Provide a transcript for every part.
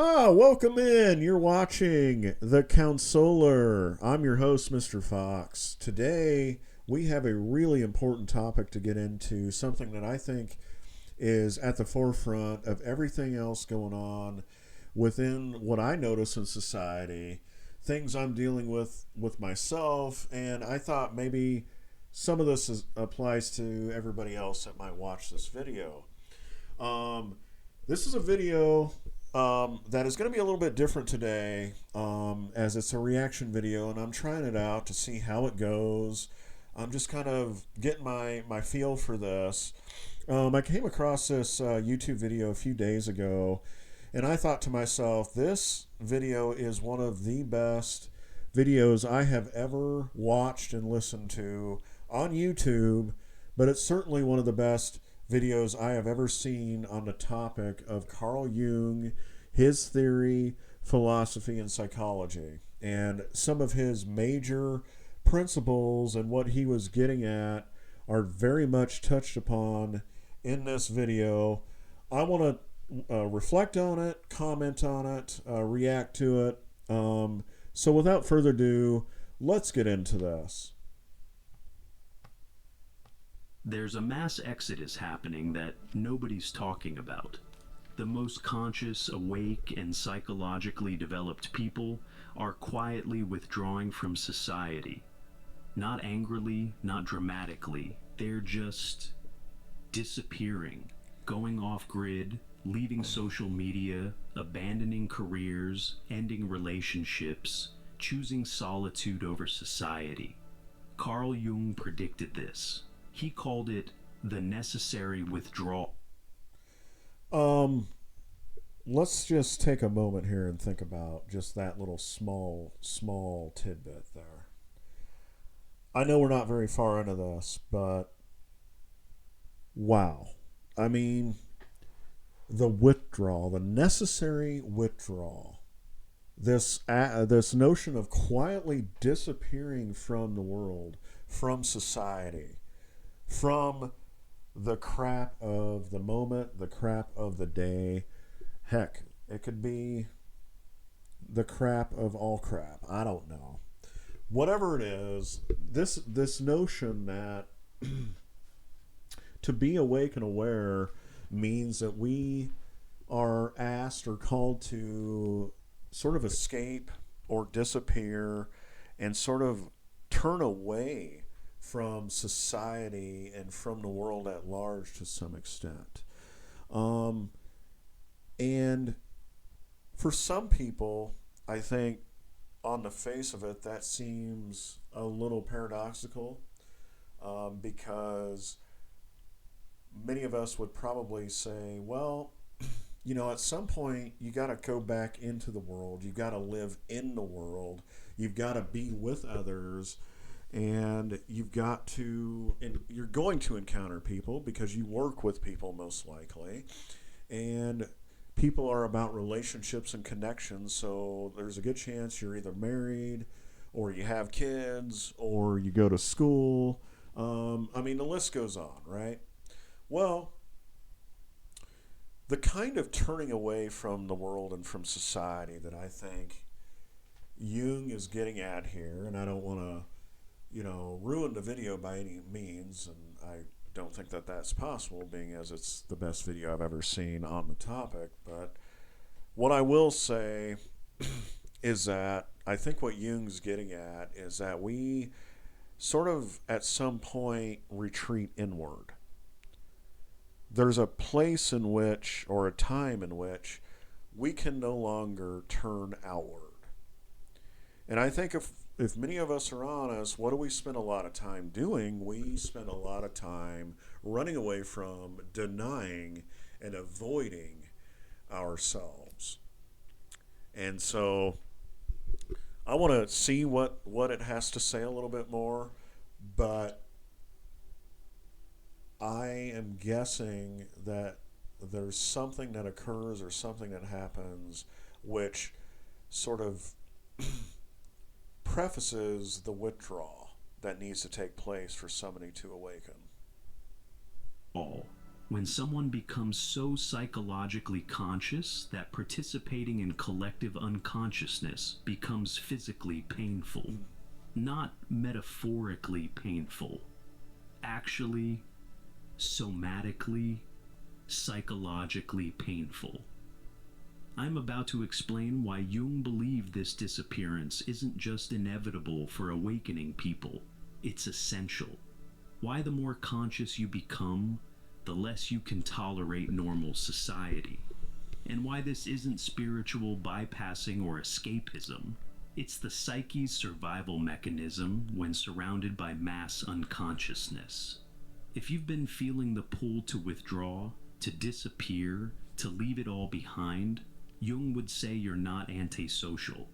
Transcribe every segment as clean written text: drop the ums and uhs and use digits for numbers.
Welcome in. You're watching The Counsouler. I'm your host, Mr. Fox. Today, we have a really important topic to get into, something that I think is at the forefront of everything else going on within what I notice in society, things I'm dealing with myself, and I thought maybe some of applies to everybody else that might watch this video. Um, this is a video that is going to be a little bit different today, as it's a reaction video, and I'm trying it out to see how it goes. I'm just kind of getting my feel for this. I came across this YouTube video a few days ago, and I thought to myself, this video is one of the best videos I have ever watched and listened to on YouTube, but it's certainly one of the best videos I have ever seen on the topic of Carl Jung, his theory, philosophy, and psychology, and some of his major principles and what he was getting at are very much touched upon in this video. I want to reflect on it, comment on it, react to it. So without further ado, let's get into this. There's a mass exodus happening that nobody's talking about. The most conscious, awake, and psychologically developed people are quietly withdrawing from society. Not angrily, not dramatically. They're just disappearing, going off grid, leaving social media, abandoning careers, ending relationships, choosing solitude over society. Carl Jung predicted this. He called it the necessary withdrawal. Let's just take a moment here and think about just that little small tidbit there. I know we're not very far into this, but wow. I mean, the withdrawal, the necessary withdrawal. This notion of quietly disappearing from the world, from society, from the crap of the moment, the crap of the day. Heck, it could be the crap of all crap. I don't know. Whatever it is, this notion that to be awake and aware means that we are asked or called to sort of escape or disappear and sort of turn away from society and from the world at large to some extent. And for some people, I think on the face of it, that seems a little paradoxical, because many of us would probably say, well, at some point, you got to go back into the world. You got to live in the world. You've got to be with others. And you're going to encounter people because you work with people most likely. And people are about relationships and connections. So there's a good chance you're either married or you have kids or you go to school. The list goes on, right? Well, the kind of turning away from the world and from society that I think Jung is getting at here, and I don't want to ruin the video by any means, and I don't think that that's possible, being as it's the best video I've ever seen on the topic. But what I will say is that I think what Jung's getting at is that we sort of at some point retreat inward. There's a place in which, or a time in which, we can no longer turn outward. And I think if many of us are honest, what do we spend a lot of time doing? We spend a lot of time running away from, denying, and avoiding ourselves. And so I want to see what it has to say a little bit more, but I am guessing that there's something that occurs or something that happens which sort of prefaces the withdrawal that needs to take place for somebody to awaken. All. When someone becomes so psychologically conscious that participating in collective unconsciousness becomes physically painful, not metaphorically painful, actually, somatically, psychologically painful. I'm about to explain why Jung believed this disappearance isn't just inevitable for awakening people, it's essential. Why the more conscious you become, the less you can tolerate normal society. And why this isn't spiritual bypassing or escapism. It's the psyche's survival mechanism when surrounded by mass unconsciousness. If you've been feeling the pull to withdraw, to disappear, to leave it all behind, Jung would say you're not antisocial.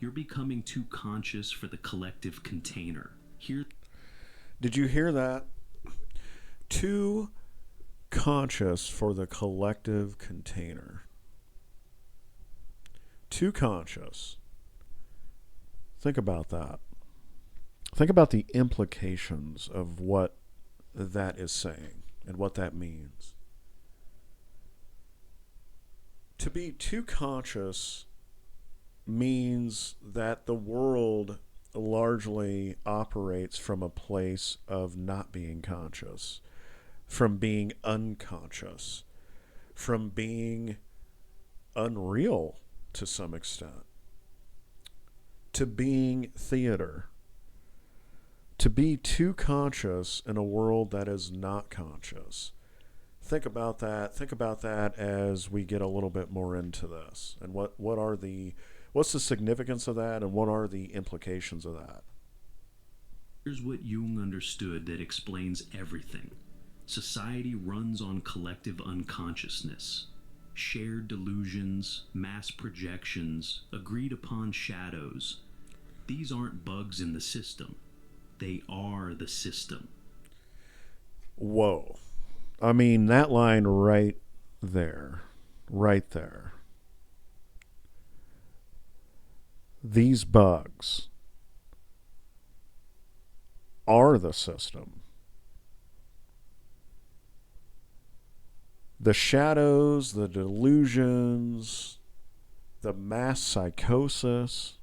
You're becoming too conscious for the collective container. Did you hear that? Too conscious for the collective container. Too conscious. Think about that. Think about the implications of what that is saying and what that means. To be too conscious means that the world largely operates from a place of not being conscious, from being unconscious, from being unreal to some extent, to being theater. To be too conscious in a world that is not conscious. Think about that. Think about that as we get a little bit more into this. And what's the significance of that, and what are the implications of that? Here's what Jung understood that explains everything. Society runs on collective unconsciousness. Shared delusions, mass projections, agreed upon shadows. These aren't bugs in the system. They are the system. Whoa. I mean, that line right there. Right there. These bugs are the system. The shadows, the delusions, the mass psychosis,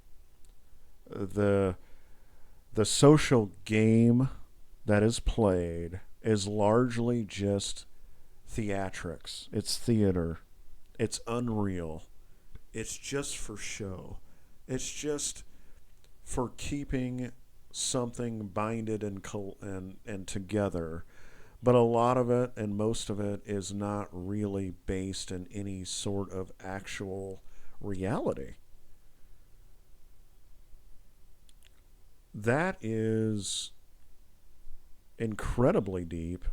the social game that is played is largely just theatrics. It's theater. It's unreal. It's just for show. It's just for keeping something binded and together. But a lot of it and most of it is not really based in any sort of actual reality. That is incredibly deep,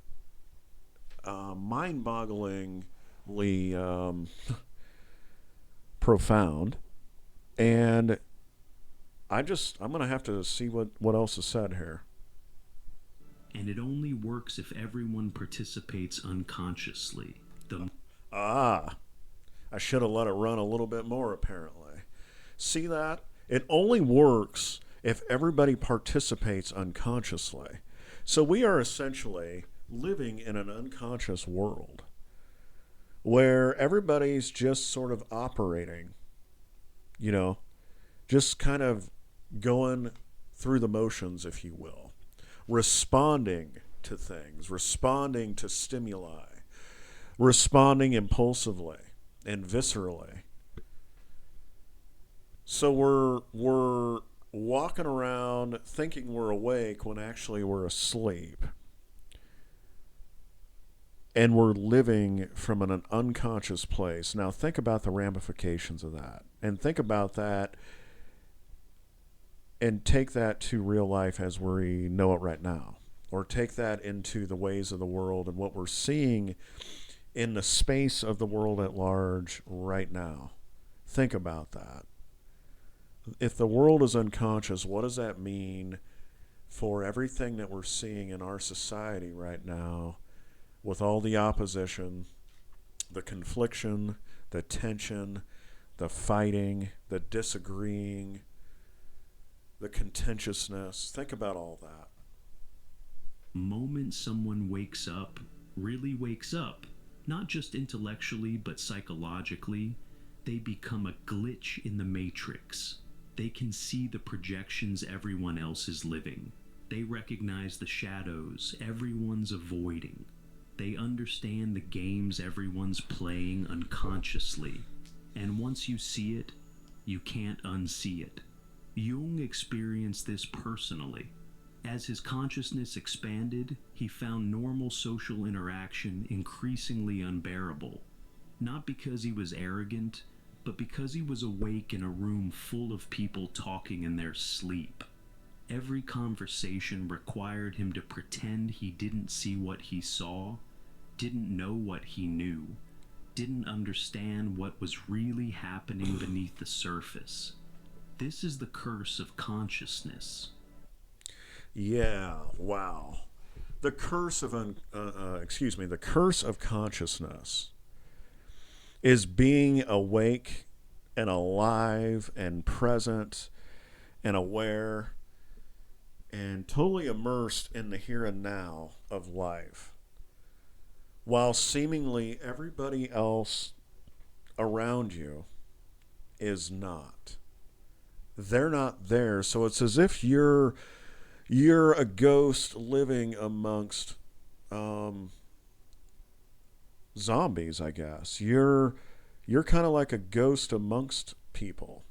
mind-bogglingly profound, and I'm going to have to see what else is said here. And it only works if everyone participates unconsciously. I should have let it run a little bit more, apparently. See that? It only works if everybody participates unconsciously. So we are essentially living in an unconscious world where everybody's just sort of operating, just kind of going through the motions, if you will, responding to things, responding to stimuli, responding impulsively and viscerally. So we're walking around thinking we're awake when actually we're asleep. And we're living from an unconscious place. Now think about the ramifications of that. And think about that and take that to real life as we know it right now. Or take that into the ways of the world and what we're seeing in the space of the world at large right now. Think about that. If the world is unconscious, what does that mean for everything that we're seeing in our society right now, with all the opposition, the confliction, the tension, the fighting, the disagreeing, the contentiousness? Think about all that. The moment someone wakes up, really wakes up, not just intellectually but psychologically, they become a glitch in the matrix. They can see the projections everyone else is living. They recognize the shadows everyone's avoiding. They understand the games everyone's playing unconsciously. And once you see it, you can't unsee it. Jung experienced this personally. As his consciousness expanded, he found normal social interaction increasingly unbearable. Not because he was arrogant, but because he was awake in a room full of people talking in their sleep. Every conversation required him to pretend he didn't see what he saw, didn't know what he knew, didn't understand what was really happening beneath the surface. This is the curse of consciousness. Yeah, wow. The curse of the curse of consciousness is being awake and alive and present and aware and totally immersed in the here and now of life, while seemingly everybody else around you is not. They're not there, so it's as if you're a ghost living amongst zombies, I guess. You're kind of like a ghost amongst people.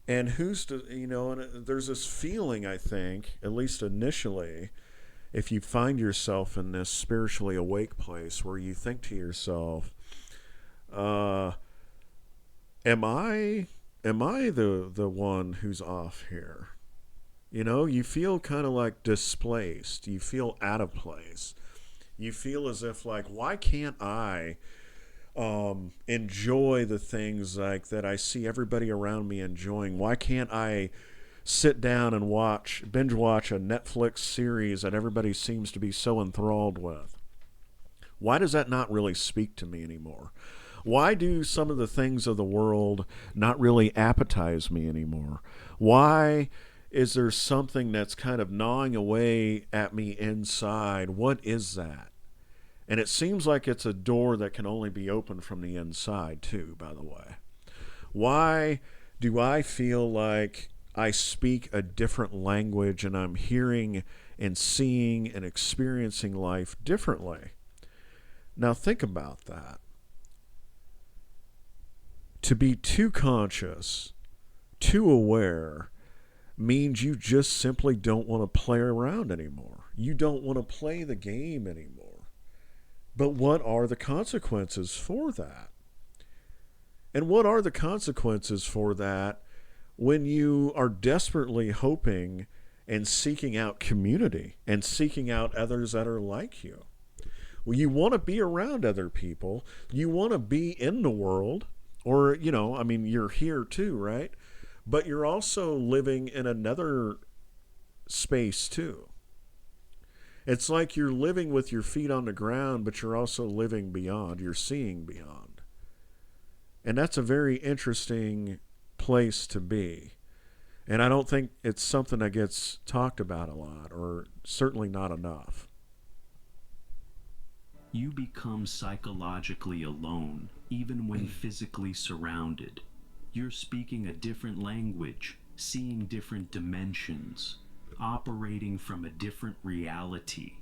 And who's to, and there's this feeling, I think, at least initially, if you find yourself in this spiritually awake place where you think to yourself, am I the one who's off here? You feel kind of like displaced. You feel out of place. You feel as if like, why can't I enjoy the things like that I see everybody around me enjoying? Why can't I sit down and binge watch a Netflix series that everybody seems to be so enthralled with? Why does that not really speak to me anymore? Why do some of the things of the world not really appetize me anymore? Why is there something that's kind of gnawing away at me inside? What is that? And it seems like it's a door that can only be opened from the inside, too, by the way. Why do I feel like I speak a different language and I'm hearing and seeing and experiencing life differently? Now, think about that. To be too conscious, too aware, means you just simply don't want to play around anymore. You don't want to play the game anymore. But what are the consequences for that? And what are the consequences for that when you are desperately hoping and seeking out community and seeking out others that are like you? Well, you want to be around other people. You want to be in the world, or, you're here too, right? But you're also living in another space too. It's like you're living with your feet on the ground, but you're also living beyond. You're seeing beyond. And that's a very interesting place to be. And I don't think it's something that gets talked about a lot, or certainly not enough. You become psychologically alone, even when physically surrounded. You're speaking a different language, seeing different dimensions, operating from a different reality.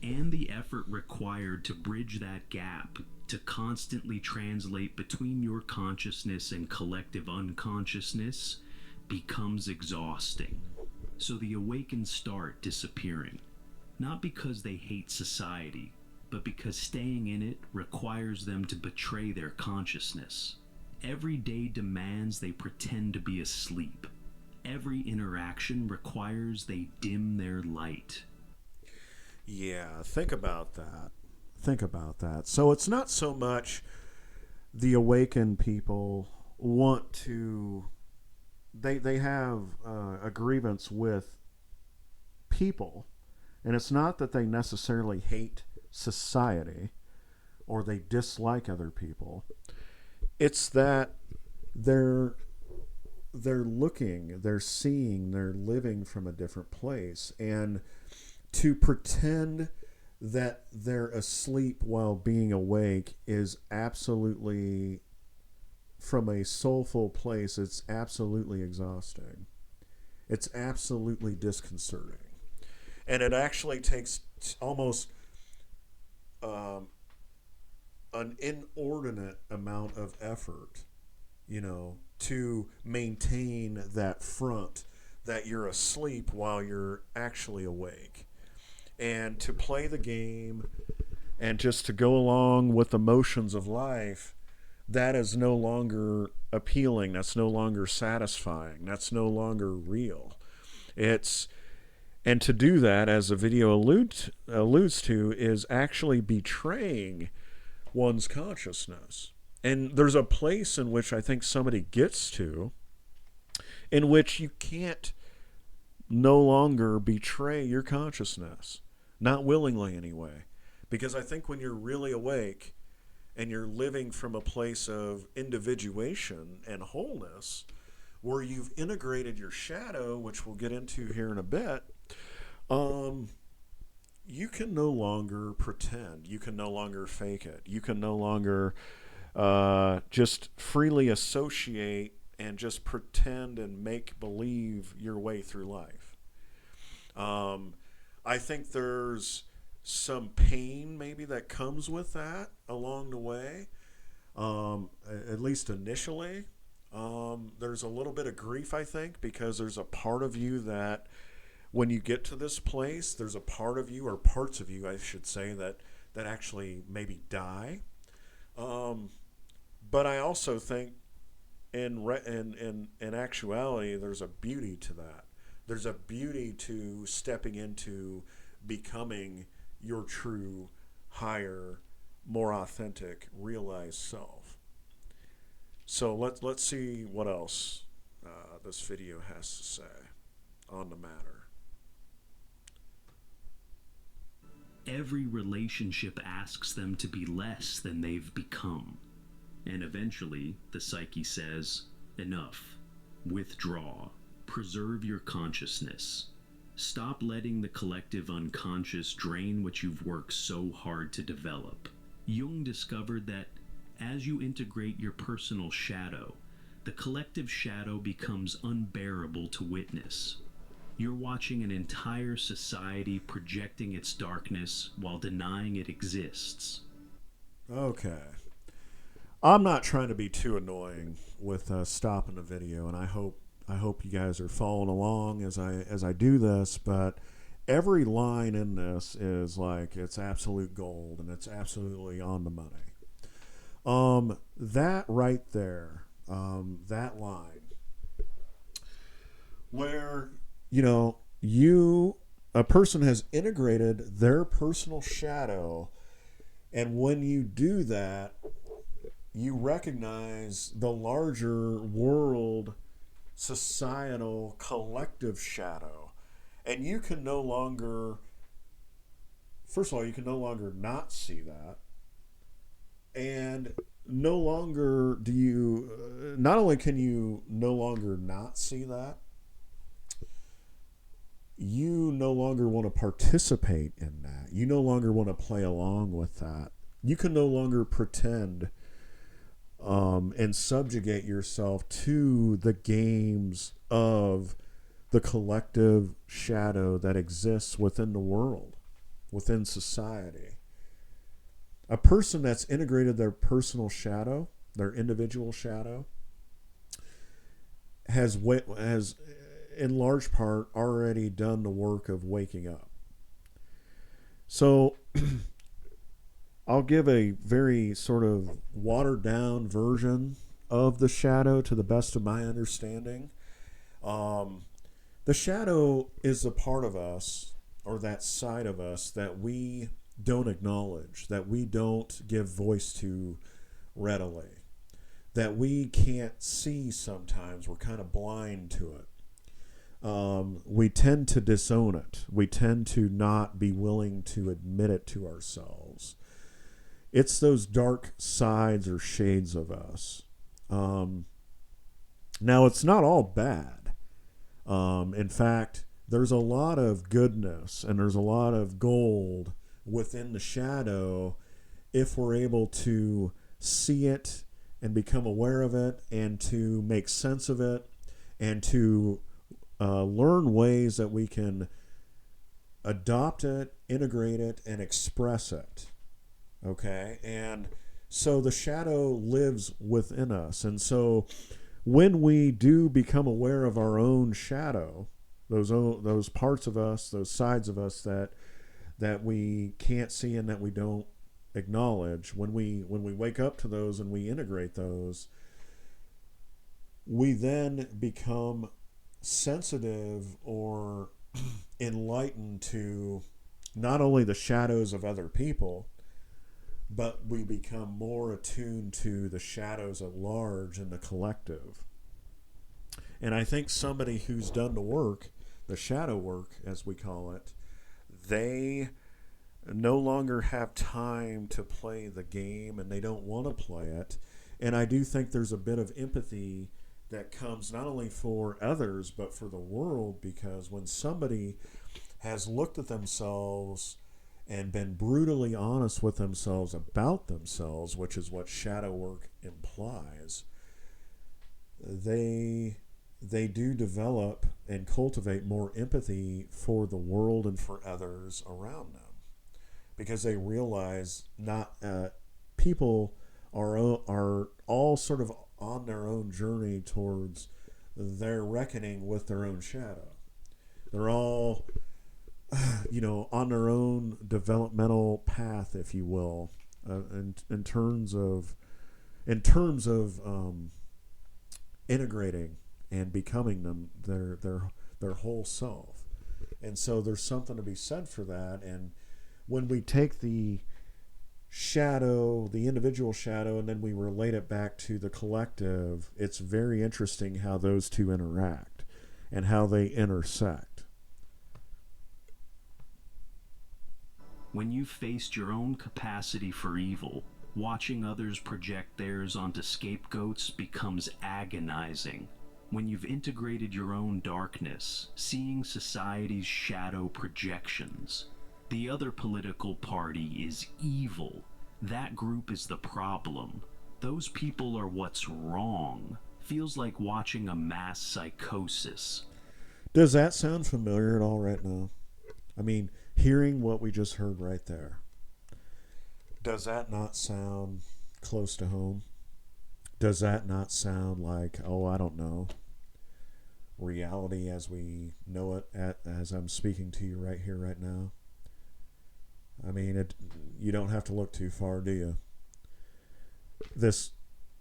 And the effort required to bridge that gap, to constantly translate between your consciousness and collective unconsciousness, becomes exhausting. So the awakened start disappearing, not because they hate society, but because staying in it requires them to betray their consciousness. Every day demands they pretend to be asleep. Every interaction requires they dim their light. Yeah, think about that. Think about that. So it's not so much the awakened people want to, they have a grievance with people, and it's not that they necessarily hate society or they dislike other people. It's that they're looking, they're seeing, they're living from a different place. And to pretend that they're asleep while being awake is absolutely, from a soulful place, it's absolutely exhausting. It's absolutely disconcerting. And it actually takes almost um, an inordinate amount of effort, to maintain that front that you're asleep while you're actually awake. And to play the game and just to go along with the motions of life, that is no longer appealing. That's no longer satisfying. That's no longer real. It's And to do that, as the video alludes to, is actually betraying one's consciousness. And there's a place in which I think somebody gets to in which you can't no longer betray your consciousness. Not willingly, anyway. Because I think when you're really awake and you're living from a place of individuation and wholeness, where you've integrated your shadow, which we'll get into here in a bit, you can no longer pretend. You can no longer fake it. You can no longer just freely associate and just pretend and make believe your way through life. I think there's some pain maybe that comes with that along the way, at least initially. There's a little bit of grief, I think, because there's a part of you that when you get to this place, there's a part of you, or parts of you, I should say, that actually maybe die. But I also think in actuality, there's a beauty to that. There's a beauty to stepping into becoming your true, higher, more authentic, realized self. So let's see what else this video has to say on the matter. Every relationship asks them to be less than they've become. And eventually, the psyche says, enough. Withdraw. Preserve your consciousness. Stop letting the collective unconscious drain what you've worked so hard to develop. Jung discovered that as you integrate your personal shadow, the collective shadow becomes unbearable to witness. You're watching an entire society projecting its darkness while denying it exists. Okay. I'm not trying to be too annoying with stopping the video, and I hope you guys are following along as I do this, but every line in this is like it's absolute gold and it's absolutely on the money. That right there, that line where a person has integrated their personal shadow, and when you do that, you recognize the larger world, societal, collective shadow, and you can no longer, first of all, you can no longer not see that, and no longer do you, not only can you no longer not see that, you no longer want to participate in that. You no longer want to play along with that. You can no longer pretend and subjugate yourself to the games of the collective shadow that exists within the world, within society. A person that's integrated their personal shadow, their individual shadow, has in large part already done the work of waking up. So I'll give a very sort of watered down version of the shadow to the best of my understanding. The shadow is a part of us, or that side of us, that we don't acknowledge, that we don't give voice to readily, that we can't see sometimes. We're kind of blind to it. We tend to disown it. We tend to not be willing to admit it to ourselves. It's those dark sides or shades of us. Now, it's not all bad. In fact, there's a lot of goodness and there's a lot of gold within the shadow if we're able to see it and become aware of it and to make sense of it and to learn ways that we can adopt it, integrate it, and express it. Okay? And so the shadow lives within us. And so when we do become aware of our own shadow, those parts of us, those sides of us that we can't see and that we don't acknowledge, when we wake up to those and we integrate those, we then become sensitive or enlightened to not only the shadows of other people, but we become more attuned to the shadows at large in the collective. And I think somebody who's done the work, the shadow work as we call it, they no longer have time to play the game and they don't want to play it. And I do think there's a bit of empathy that comes not only for others but for the world, because when somebody has looked at themselves and been brutally honest with themselves about themselves, which is what shadow work implies, they do develop and cultivate more empathy for the world and for others around them, because they realize not people are all sort of on their own journey towards their reckoning with their own shadow. They're all on their own developmental path, if you will, in terms of integrating and becoming them their whole self. And so there's something to be said for that. And when we take the shadow, the individual shadow, and then we relate it back to the collective, it's very interesting how those two interact and how they intersect. When you've faced your own capacity for evil, watching others project theirs onto scapegoats becomes agonizing. When you've integrated your own darkness, seeing society's shadow projections, the other political party is evil. That group is the problem. Those people are what's wrong. Feels like watching a mass psychosis. Does that sound familiar at all right now? I mean, hearing what we just heard right there, does that not sound close to home? Does that not sound like, oh, I don't know, reality as we know it as I'm speaking to you right here, right now? I mean, you don't have to look too far, do you? This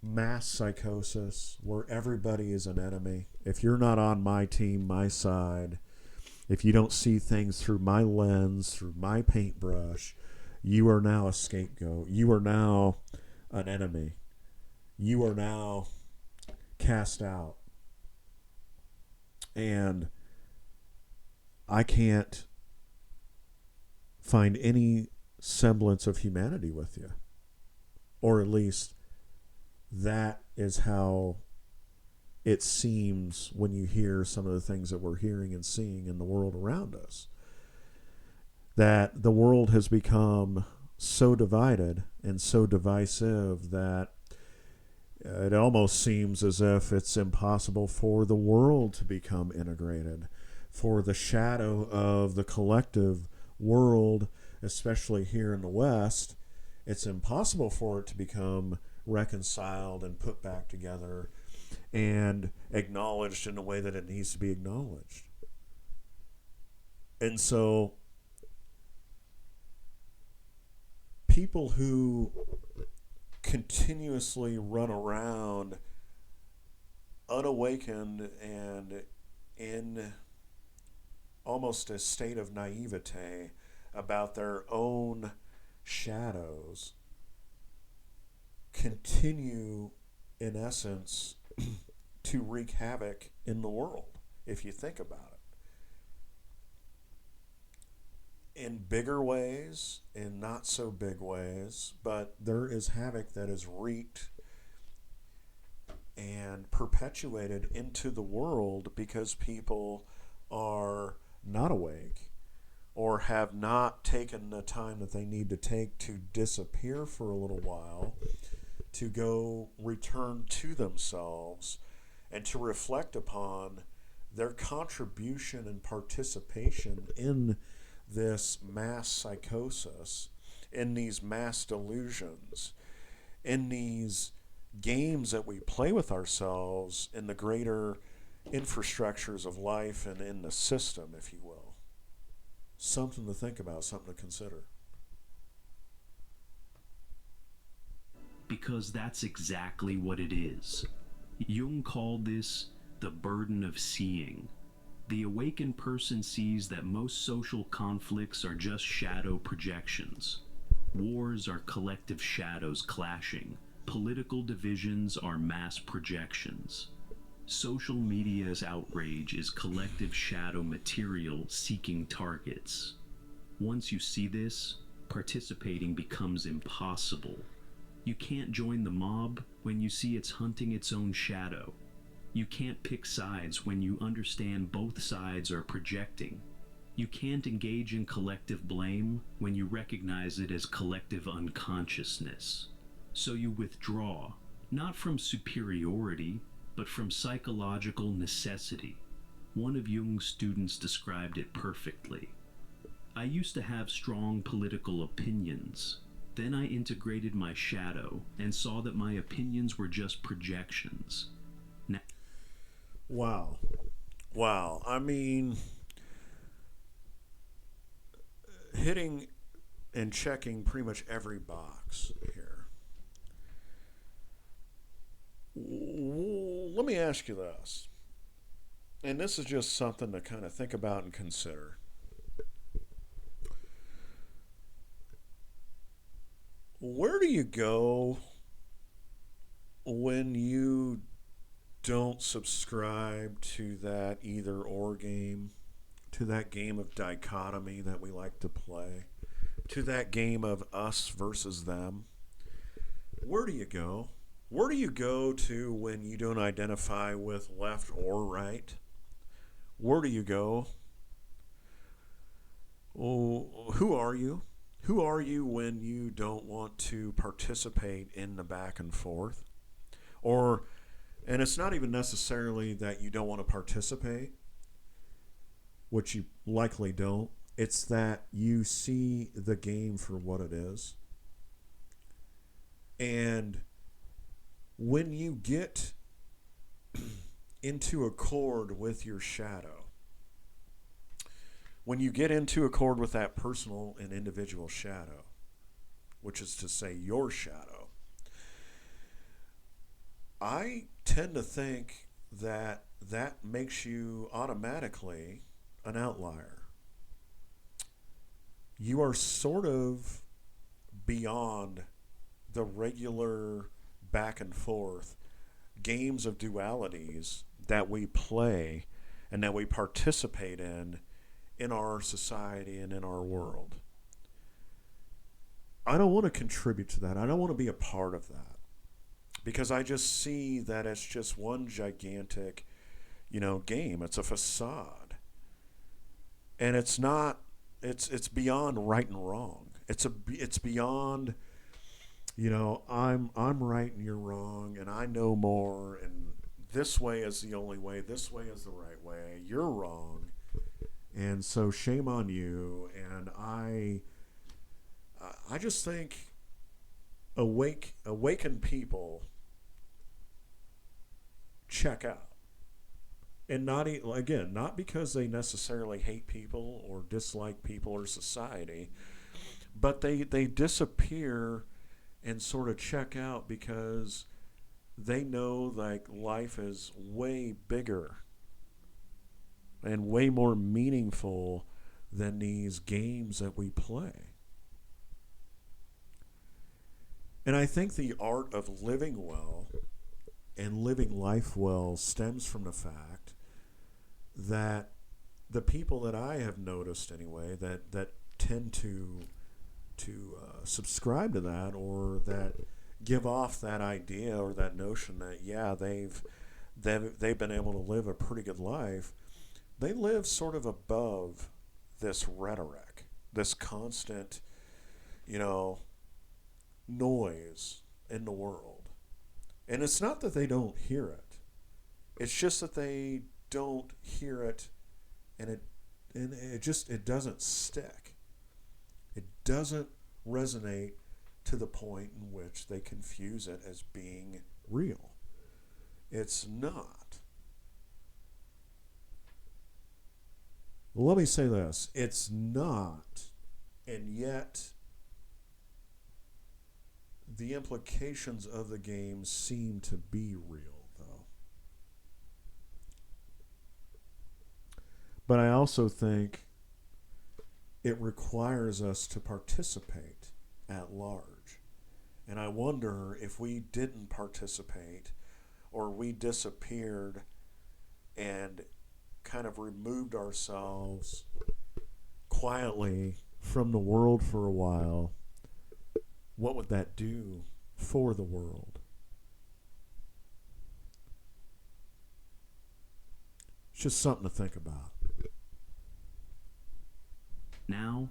mass psychosis where everybody is an enemy. If you're not on my team, my side, if you don't see things through my lens, through my paintbrush, you are now a scapegoat. You are now an enemy. You are now cast out. And I can't find any semblance of humanity with you. Or at least that is how it seems when you hear some of the things that we're hearing and seeing in the world around us. That the world has become so divided and so divisive that it almost seems as if it's impossible for the world to become integrated, for the shadow of the collective world, especially here in the West, it's impossible for it to become reconciled and put back together and acknowledged in the way that it needs to be acknowledged. And so people who continuously run around unawakened and in almost a state of naivete about their own shadows continue, in essence, to wreak havoc in the world, if you think about it. In bigger ways, in not so big ways, but there is havoc that is wreaked and perpetuated into the world because people are not awake, or have not taken the time that they need to take to disappear for a little while, to go return to themselves and to reflect upon their contribution and participation in this mass psychosis, in these mass delusions, in these games that we play with ourselves in the greater infrastructures of life and in the system, if you will. Something to think about, something to consider. Because that's exactly what it is. Jung called this the burden of seeing. The awakened person sees that most social conflicts are just shadow projections. Wars are collective shadows clashing. Political divisions are mass projections. Social media's outrage is collective shadow material seeking targets. Once you see this, participating becomes impossible. You can't join the mob when you see it's hunting its own shadow. You can't pick sides when you understand both sides are projecting. You can't engage in collective blame when you recognize it as collective unconsciousness. So you withdraw, not from superiority, but from psychological necessity. One of Jung's students described it perfectly. I used to have strong political opinions. Then I integrated my shadow and saw that my opinions were just projections. Now, Wow. Wow. I mean, hitting and checking pretty much every box here. Let me ask you this, and this is just something to kind of think about and consider. Where do you go when you don't subscribe to that either or game, to that game of dichotomy that we like to play, to that game of us versus them? Where do you go? Where do you go to when you don't identify with left or right? Where do you go? Oh, who are you? Who are you when you don't want to participate in the back and forth? Or, and it's not even necessarily that you don't want to participate, which you likely don't. It's that you see the game for what it is. And when you get into accord with your shadow, when you get into accord with that personal and individual shadow, which is to say your shadow, I tend to think that that makes you automatically an outlier. You are sort of beyond the regular back and forth games of dualities that we play and that we participate in our society and in our world. I don't want to contribute to that. I don't want to be a part of that, because I just see that it's just one gigantic, game. It's a facade, and it's not. It's beyond right and wrong. It's beyond. I'm right and you're wrong, and I know more, and this way is the only way. This way is the right way. You're wrong, and so shame on you. And I just think awakened people check out, and not because they necessarily hate people or dislike people or society, but they disappear and sort of check out because they know like life is way bigger and way more meaningful than these games that we play. And I think the art of living well and living life well stems from the fact that the people that I have noticed anyway that tend to subscribe to that, or that give off that idea or that notion that they've been able to live a pretty good life, they live sort of above this rhetoric, this constant, you know, noise in the world. And it's not that they don't hear it. It's just that they don't hear it, and it doesn't stick. It doesn't resonate to the point in which they confuse it as being real. It's not. Let me say this. It's not, and yet the implications of the game seem to be real, though. But I also think it requires us to participate at large. And I wonder if we didn't participate, or we disappeared and kind of removed ourselves quietly from the world for a while, what would that do for the world? It's just something to think about. Now,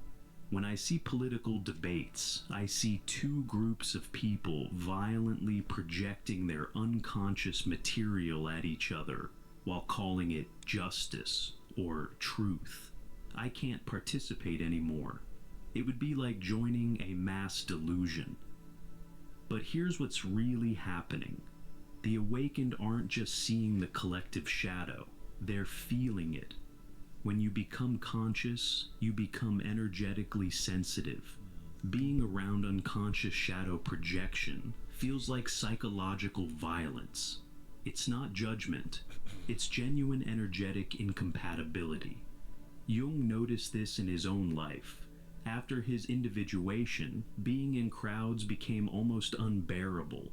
when I see political debates, I see two groups of people violently projecting their unconscious material at each other while calling it justice or truth. I can't participate anymore. It would be like joining a mass delusion. But here's what's really happening. The awakened aren't just seeing the collective shadow, they're feeling it. When you become conscious, you become energetically sensitive. Being around unconscious shadow projection feels like psychological violence. It's not judgment, it's genuine energetic incompatibility. Jung noticed this in his own life. After his individuation, being in crowds became almost unbearable.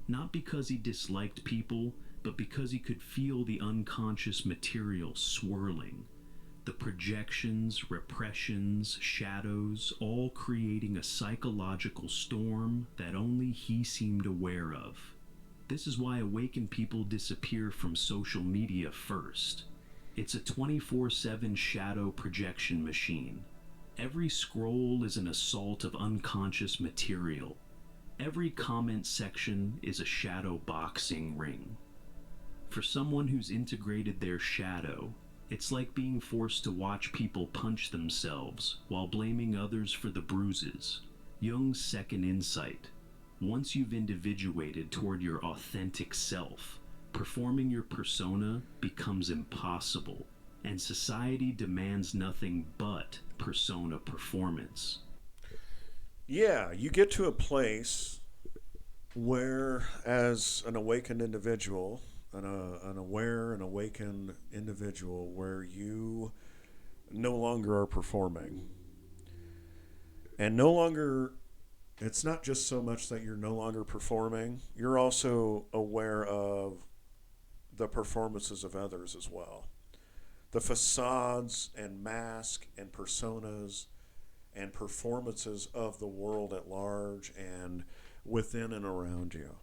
Not because he disliked people, but because he could feel the unconscious material swirling. The projections, repressions, shadows, all creating a psychological storm that only he seemed aware of. This is why awakened people disappear from social media first. It's a 24/7 shadow projection machine. Every scroll is an assault of unconscious material. Every comment section is a shadow boxing ring. For someone who's integrated their shadow, it's like being forced to watch people punch themselves while blaming others for the bruises. Jung's second insight. Once you've individuated toward your authentic self, performing your persona becomes impossible, and society demands nothing but persona performance. Yeah, you get to a place where, as an awakened individual, an aware and awakened individual, where you no longer are performing. And no longer, it's not just so much that you're no longer performing, you're also aware of the performances of others as well. The facades and masks and personas and performances of the world at large and within and around you.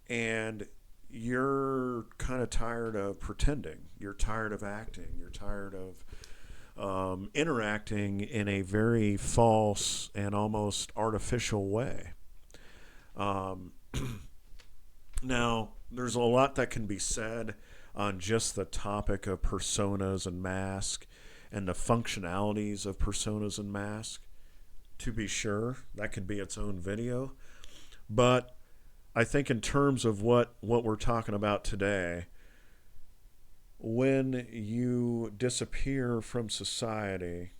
And you're kind of tired of pretending. You're tired of acting. You're tired of interacting in a very false and almost artificial way. Now, there's a lot that can be said on just the topic of personas and masks and the functionalities of personas and masks. To be sure, that could be its own video. But I think in terms of what we're talking about today, when you disappear from society,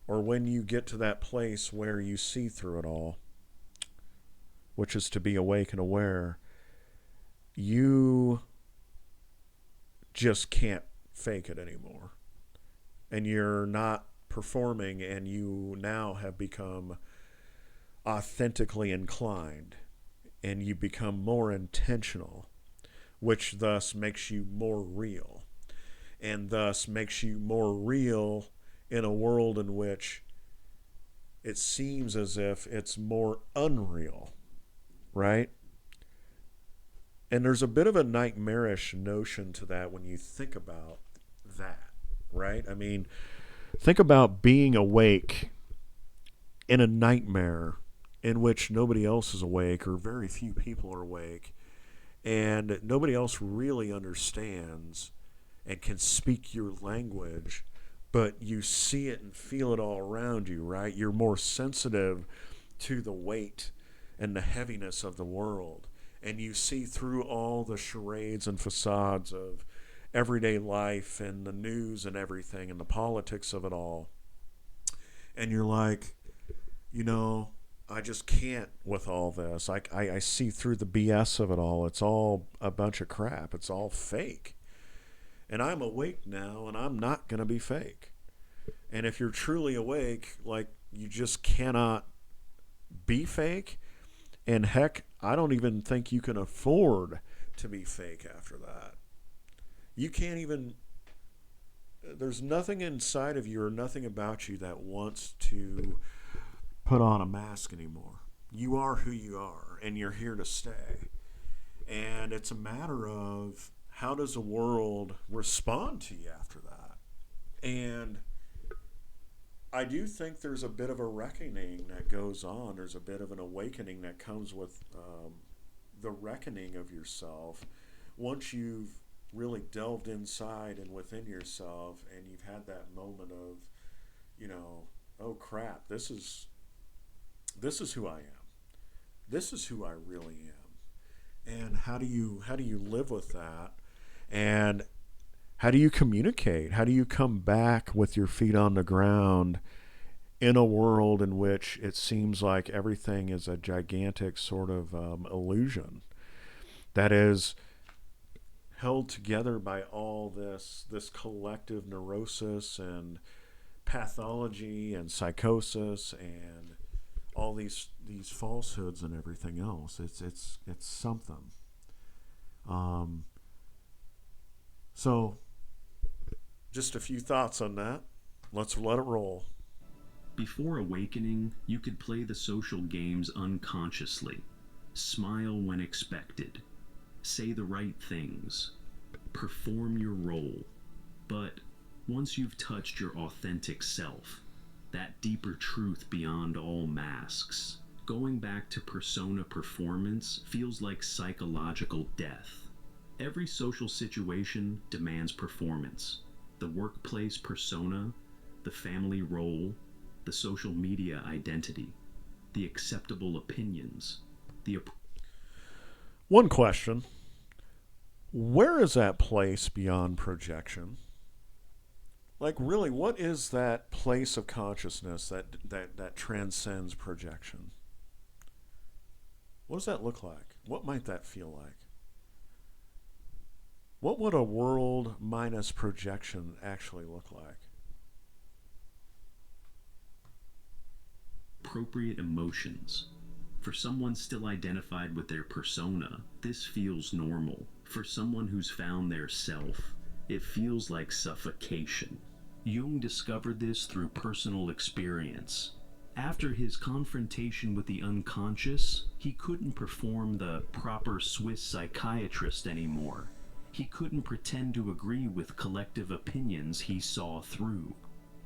or when you get to that place where you see through it all, which is to be awake and aware, you just can't fake it anymore. And you're not performing, and you now have become authentically inclined, and you become more intentional, which thus makes you more real, and thus makes you more real in a world in which it seems as if it's more unreal, right? And there's a bit of a nightmarish notion to that when you think about that, right? I mean, Think about being awake in a nightmare in which nobody else is awake or very few people are awake and nobody else really understands and can speak your language, but you see it and feel it all around you, right? You're more sensitive to the weight and the heaviness of the world. And you see through all the charades and facades of everyday life and the news and everything and the politics of it all. And you're like, you know, I just can't with all this. I see through the BS of it all. It's all a bunch of crap. It's all fake. And I'm awake now, and I'm not going to be fake. And if you're truly awake, like, you just cannot be fake. And heck, I don't even think you can afford to be fake after that. You can't even, there's nothing inside of you or nothing about you that wants to put on a mask anymore. You are who you are, and you're here to stay. And it's a matter of how does the world respond to you after that? And I do think there's a bit of a reckoning that goes on. There's a bit of an awakening that comes with the reckoning of yourself once you've really delved inside and within yourself and you've had that moment of, you know, oh crap, this is who I am. This is who I really am. And how do you live with that? And how do you communicate? How do you come back with your feet on the ground in a world in which it seems like everything is a gigantic sort of illusion that is held together by all this collective neurosis and pathology and psychosis and all these falsehoods and everything else. It's something. So just a few thoughts on that. Let's let it roll. Before awakening, you could play the social games unconsciously. Smile when expected. Say the right things. Perform your role. But once you've touched your authentic self, that deeper truth beyond all masks, going back to persona performance feels like psychological death. Every social situation demands performance. The workplace persona, the family role, the social media identity, the acceptable opinions, the... One question. Where is that place beyond projection? Like, really, what is that place of consciousness that transcends projection? What does that look like? What might that feel like? What would a world minus projection actually look like? Appropriate emotions. For someone still identified with their persona, this feels normal. For someone who's found their self, it feels like suffocation. Jung discovered this through personal experience. After his confrontation with the unconscious, he couldn't perform the proper Swiss psychiatrist anymore. He couldn't pretend to agree with collective opinions he saw through.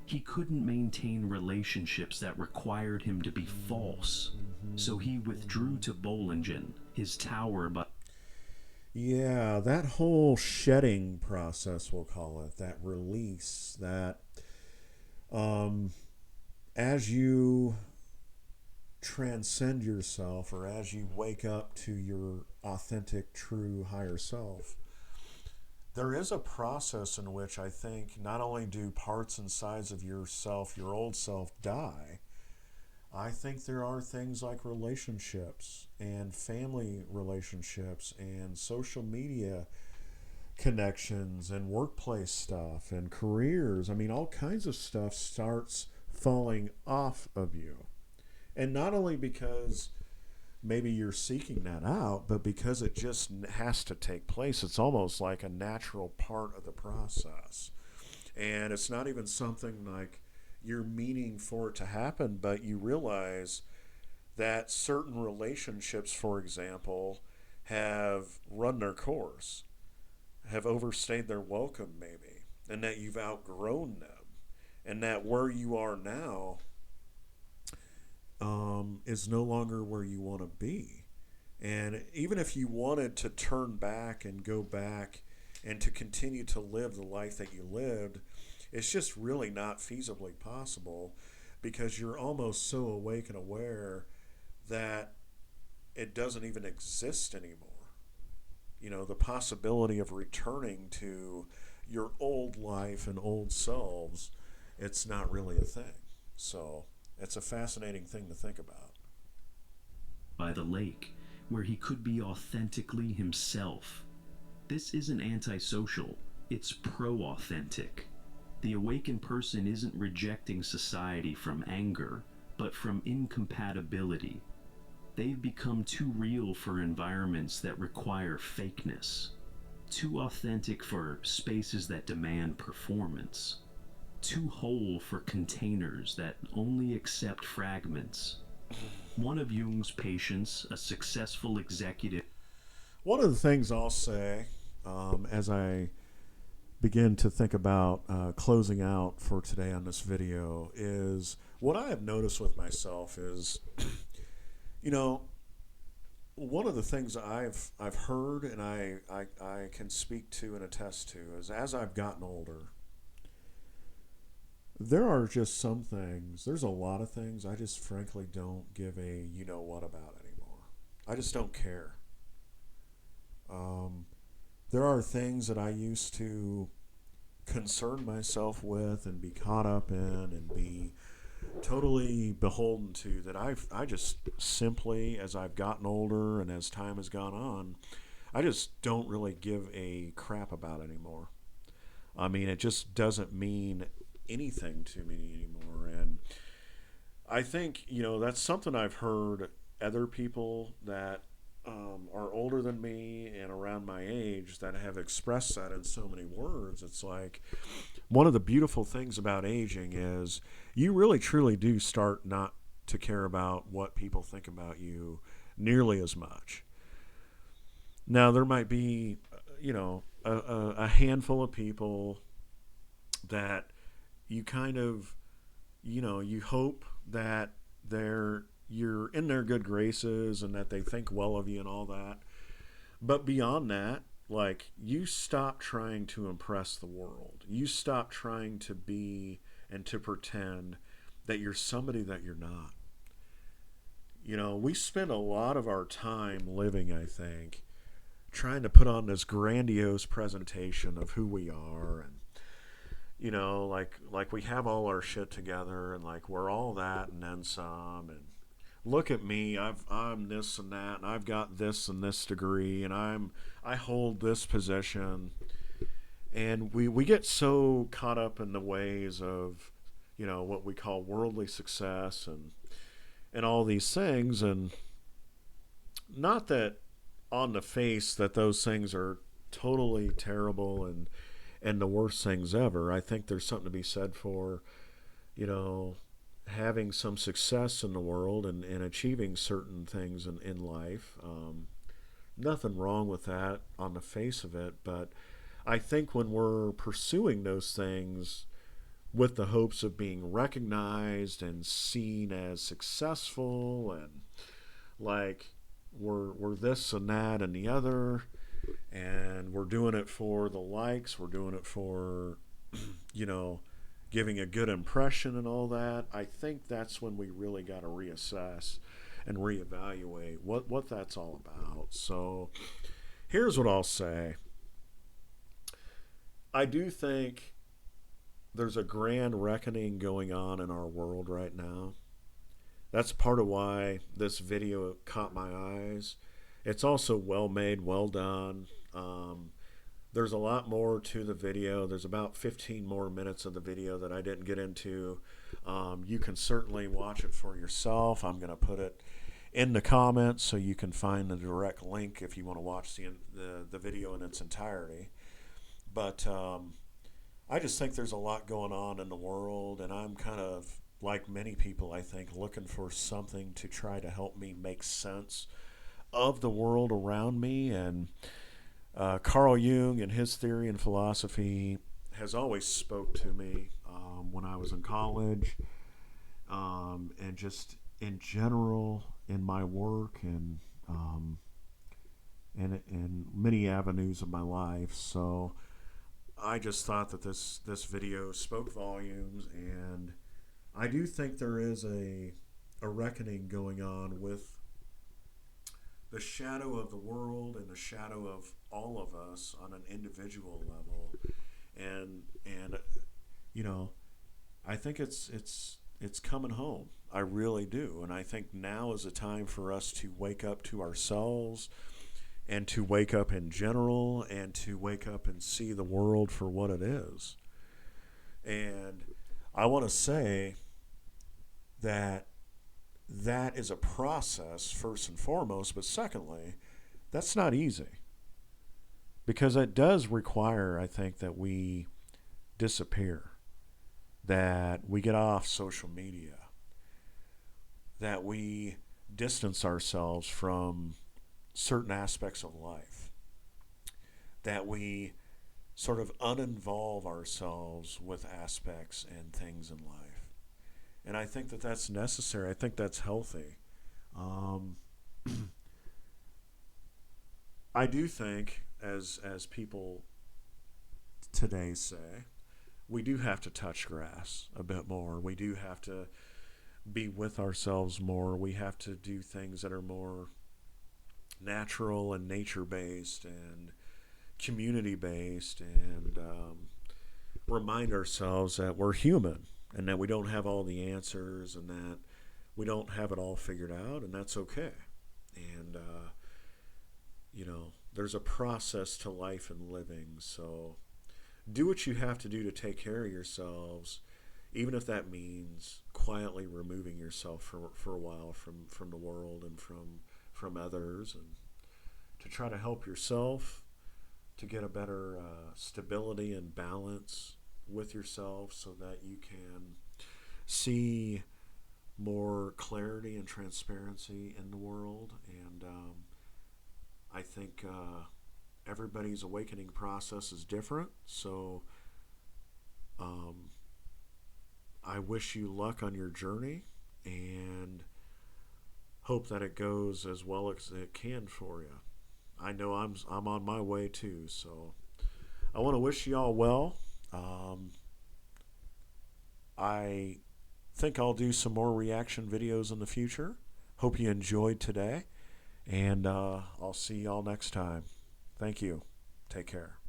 He couldn't maintain relationships that required him to be false. So he withdrew to Bollingen, his tower by... Yeah, that whole shedding process, we'll call it, that release, that as you transcend yourself or as you wake up to your authentic, true, higher self, there is a process in which I think not only do parts and sides of yourself, your old self, die, I think there are things like relationships and family relationships and social media connections and workplace stuff and careers. I mean, all kinds of stuff starts falling off of you. And not only because maybe you're seeking that out, but because it just has to take place. It's almost like a natural part of the process. And it's not even something like you're meaning for it to happen, but you realize that certain relationships, for example, have run their course, have overstayed their welcome maybe, and that you've outgrown them. and that where you are now is no longer where you want to be. And even if you wanted to turn back and go back and to continue to live the life that you lived, it's just really not feasibly possible because you're almost so awake and aware that it doesn't even exist anymore. The possibility of returning to your old life and old selves, it's not really a thing. So it's a fascinating thing to think about. by the lake, where he could be authentically himself. This isn't antisocial, it's pro authentic. The awakened person isn't rejecting society from anger, but from incompatibility. They've become too real for environments that require fakeness, too authentic for spaces that demand performance, too whole for containers that only accept fragments. One of Jung's patients, a successful executive. One of the things I'll say as I begin to think about closing out for today on this video is what I have noticed with myself is, you know, one of the things I've heard and I can speak to and attest to is as I've gotten older, there are just some things, there's a lot of things I just frankly don't give a you know what about anymore. I just don't care. Um, there are things that I used to concern myself with and be caught up in and be totally beholden to that I just simply, as I've gotten older and as time has gone on, I just don't really give a crap about anymore. I mean, it just doesn't mean anything to me anymore. And I think, that's something I've heard other people that are older than me and around my age that have expressed that in so many words. It's like one of the beautiful things about aging is you really truly do start not to care about what people think about you nearly as much. Now, there might be, a handful of people that you kind of, you hope that you're in their good graces and that they think well of you and all that. But beyond that, like, you stop trying to impress the world. You stop trying to be and to pretend that you're somebody that you're not. We spend a lot of our time living, I think, trying to put on this grandiose presentation of who we are and like we have all our shit together and like we're all that and then some and look at me, I'm this and that and I've got this and this degree and I hold this position. And we get so caught up in the ways of what we call worldly success and all these things, and not that on the face that those things are totally terrible and the worst things ever. I think there's something to be said for, having some success in the world and achieving certain things in life. Nothing wrong with that on the face of it, but I think when we're pursuing those things with the hopes of being recognized and seen as successful and like we're this and that and the other, and we're doing it for the likes, we're doing it for giving a good impression and all that, I think that's when we really got to reassess and reevaluate what that's all about. So here's what I'll say. I do think there's a grand reckoning going on in our world right now. That's part of why this video caught my eyes. It's also well made, well done. There's a lot more to the video. There's about 15 more minutes of the video that I didn't get into. You can certainly watch it for yourself. I'm going to put it in the comments so you can find the direct link if you want to watch the video in its entirety. But I just think there's a lot going on in the world, and I'm kind of, like many people, I think, looking for something to try to help me make sense of the world around me. And Carl Jung and his theory and philosophy has always spoke to me when I was in college, and just in general in my work and in many avenues of my life. So I just thought that this video spoke volumes, and I do think there is a reckoning going on with the shadow of the world and the shadow of all of us on an individual level, and you know, I think it's coming home. I really do, and I think now is a time for us to wake up to ourselves, and to wake up in general, and to wake up and see the world for what it is. And I want to say that that is a process first and foremost, but secondly, that's not easy, because it does require, I think, that we disappear, that we get off social media, that we distance ourselves from certain aspects of life, that we sort of uninvolve ourselves with aspects and things in life. And I think that that's necessary. I think that's healthy. Um, I do think, as people today say, we do have to touch grass a bit more. We do have to be with ourselves more. We have to do things that are more natural and nature based and community based, and remind ourselves that we're human and that we don't have all the answers and that we don't have it all figured out, and that's okay. And there's a process to life and living. So do what you have to do to take care of yourselves, even if that means quietly removing yourself for a while from the world and from others, and to try to help yourself to get a better stability and balance with yourself, so that you can see more clarity and transparency in the world. And I think everybody's awakening process is different. So I wish you luck on your journey, and hope that it goes as well as it can for you. I know I'm on my way too, so I want to wish you all well. I think I'll do some more reaction videos in the future. Hope you enjoyed today, and I'll see y'all next time. Thank you. Take care.